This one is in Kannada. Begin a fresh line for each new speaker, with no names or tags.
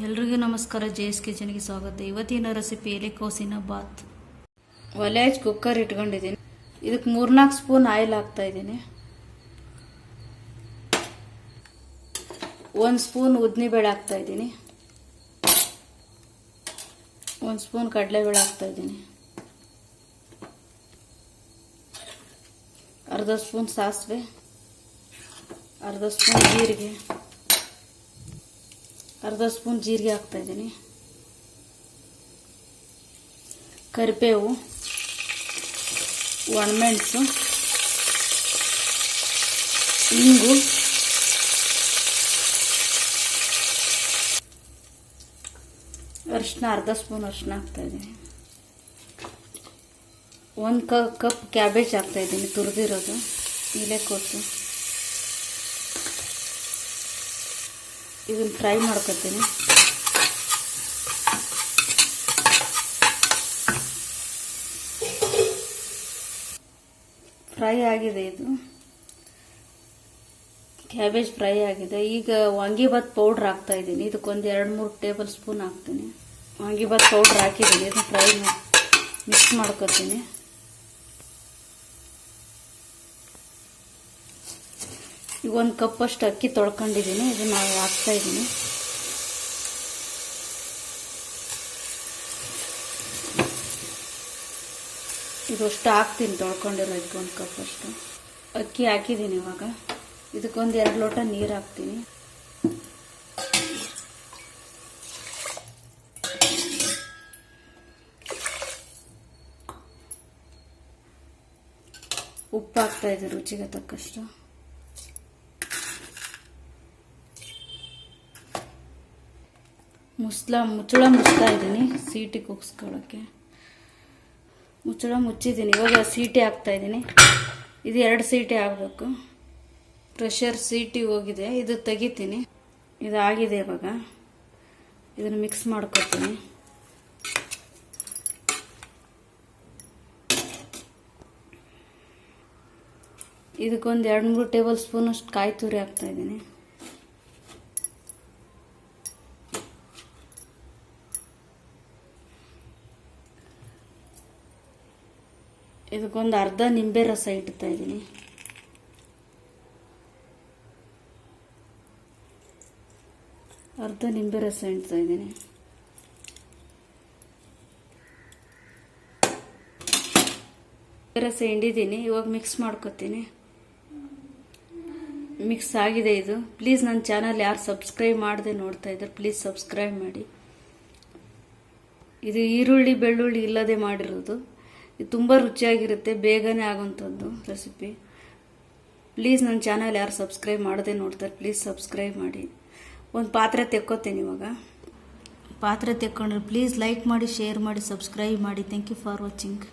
ಎಲ್ರಿಗೂ ನಮಸ್ಕಾರ. ಜೇಎಸ್ ಕಿಚನ್ಗೆ ಸ್ವಾಗತ. ಇವತ್ತಿನ ರೆಸಿಪಿ ಎಲೆಕೋಸಿನ ಬಾತ್. ಒಲೆ ಹಚ್ಚಿ ಕುಕ್ಕರ್ ಇಟ್ಕೊಂಡಿದ್ದೀನಿ. ಇದಕ್ಕೆ 3-4 ಸ್ಪೂನ್ ಆಯಿಲ್ ಹಾಕ್ತಾ ಇದ್ದೀನಿ. 1 ಸ್ಪೂನ್ ಉದ್ದಿನಬೇಳೆ ಹಾಕ್ತಾ ಇದ್ದೀನಿ. 1 ಸ್ಪೂನ್ ಕಡಲೆಬೇಳೆ ಹಾಕ್ತಾ ಇದ್ದೀನಿ. ಅರ್ಧ ಸ್ಪೂನ್ ಸಾಸಿವೆ, ಅರ್ಧ ಸ್ಪೂನ್ ಜೀರಿಗೆ, ಅರ್ಧ ಸ್ಪೂನ್ ಜೀರಿಗೆ ಹಾಕ್ತಾ ಇದ್ದೀನಿ. ಕರಿಬೇವು, ಒಣಮೆಣಸು, ಇಂಗು, ಅರಿಶಿನ, ಅರ್ಧ ಸ್ಪೂನ್ ಅರಿಶಿನ ಹಾಕ್ತಾ ಇದ್ದೀನಿ. 1 ಕಪ್ ಕ್ಯಾಬೇಜ್ ಹಾಕ್ತಾ ಇದ್ದೀನಿ, ತುರಿದಿರೋದು ಎಲೆಕೋಸು. ಇದನ್ನು ಫ್ರೈ ಮಾಡ್ಕೊತೀನಿ. ಫ್ರೈ ಆಗಿದೆ, ಇದು ಕ್ಯಾಬೇಜ್ ಫ್ರೈ ಆಗಿದೆ. ಈಗ ವಾಂಗಿಬಾತ್ ಪೌಡ್ರ್ ಹಾಕ್ತಾ ಇದ್ದೀನಿ. ಇದಕ್ಕೊಂದು 2-3 ಟೇಬಲ್ ಸ್ಪೂನ್ ಹಾಕ್ತೀನಿ. ವಾಂಗಿಬಾತ್ ಪೌಡ್ರ್ ಹಾಕಿದ್ದೀನಿ. ಇದನ್ನು ಫ್ರೈ ಮಿಕ್ಸ್ ಮಾಡ್ಕೊತೀನಿ. ಈಗ 1 ಕಪ್ ಅಷ್ಟು ಅಕ್ಕಿ ತೊಳ್ಕೊಂಡಿದ್ದೀನಿ. ಇದನ್ನ ಹಾಕ್ತಾ ಇದ್ದೀನಿ. ಇದಷ್ಟು ಹಾಕ್ತೀನಿ ತೊಳ್ಕೊಂಡಿರೋ. ಇದಕ್ಕೆ 1 ಕಪ್ ಅಷ್ಟು ಅಕ್ಕಿ ಹಾಕಿದ್ದೀನಿ. ಇವಾಗ ಇದಕ್ಕೊಂದು 2 ಲೋಟ ನೀರು ಹಾಕ್ತೀನಿ. ಉಪ್ಪು ಹಾಕ್ತಾ ಇದ್ದೀನಿ ರುಚಿಗೆ ತಕ್ಕಷ್ಟು. ಮುಚ್ಚಳ ಮುಚ್ತಾ ಇದ್ದೀನಿ ಸೀಟಿ ಕುಗ್ಸ್ಕೊಳ್ಳೋಕ್ಕೆ. ಮುಚ್ಚಳ ಮುಚ್ಚಿದ್ದೀನಿ. ಇವಾಗ ಸೀಟಿ ಹಾಕ್ತಾ ಇದ್ದೀನಿ. ಇದು 2 ಸೀಟಿ ಆಗಬೇಕು. ಪ್ರೆಷರ್ ಸೀಟಿ ಹೋಗಿದೆ. ಇದು ತೆಗಿತೀನಿ. ಇದಾಗಿದೆ. ಇವಾಗ ಇದನ್ನು ಮಿಕ್ಸ್ ಮಾಡ್ಕೊತೀನಿ. ಇದಕ್ಕೊಂದು 2-3 ಟೇಬಲ್ ಸ್ಪೂನ್ ಅಷ್ಟು ಕಾಯಿ ತುರಿ ಹಾಕ್ತಾ ಇದ್ದೀನಿ. ಇದಕ್ಕೊಂದು ಅರ್ಧ ನಿಂಬೆ ರಸ ಇಡ್ತಾ ಇದ್ದೀನಿ. ಅರ್ಧ ನಿಂಬೆ ರಸ ಇಡ್ತಾ ಇದ್ದೀನಿ. ರಸ ಹಿಂಡಿದ್ದೀನಿ. ಇವಾಗ ಮಿಕ್ಸ್ ಮಾಡ್ಕೊತೀನಿ. ಮಿಕ್ಸ್ ಆಗಿದೆ ಇದು. ಪ್ಲೀಸ್ ನನ್ನ ಚಾನಲ್ ಯಾರು ಸಬ್ಸ್ಕ್ರೈಬ್ ಮಾಡದೆ ನೋಡ್ತಾ ಇದ್ದಾರೆ, ಪ್ಲೀಸ್ ಸಬ್ಸ್ಕ್ರೈಬ್ ಮಾಡಿ. ಇದು ಈರುಳ್ಳಿ ಬೆಳ್ಳುಳ್ಳಿ ಇಲ್ಲದೆ ಮಾಡಿರೋದು. ಇದು ತುಂಬ ರುಚಿಯಾಗಿರುತ್ತೆ, ಬೇಗನೆ ಆಗೋಂಥದ್ದು ರೆಸಿಪಿ. ಪ್ಲೀಸ್ ನನ್ನ ಚಾನಲ್ ಯಾರು ಸಬ್ಸ್ಕ್ರೈಬ್ ಮಾಡದೆ ನೋಡ್ತಾರೆ, ಪ್ಲೀಸ್ ಸಬ್ಸ್ಕ್ರೈಬ್ ಮಾಡಿ. ಒಂದು ಪಾತ್ರೆ ತೆಕ್ಕೋತೀನಿ. ಇವಾಗ ಪಾತ್ರೆ ತೆಕ್ಕೊಂಡ್ರೆ ಪ್ಲೀಸ್ ಲೈಕ್ ಮಾಡಿ, ಶೇರ್ ಮಾಡಿ, ಸಬ್ಸ್ಕ್ರೈಬ್ ಮಾಡಿ. Thank you for watching.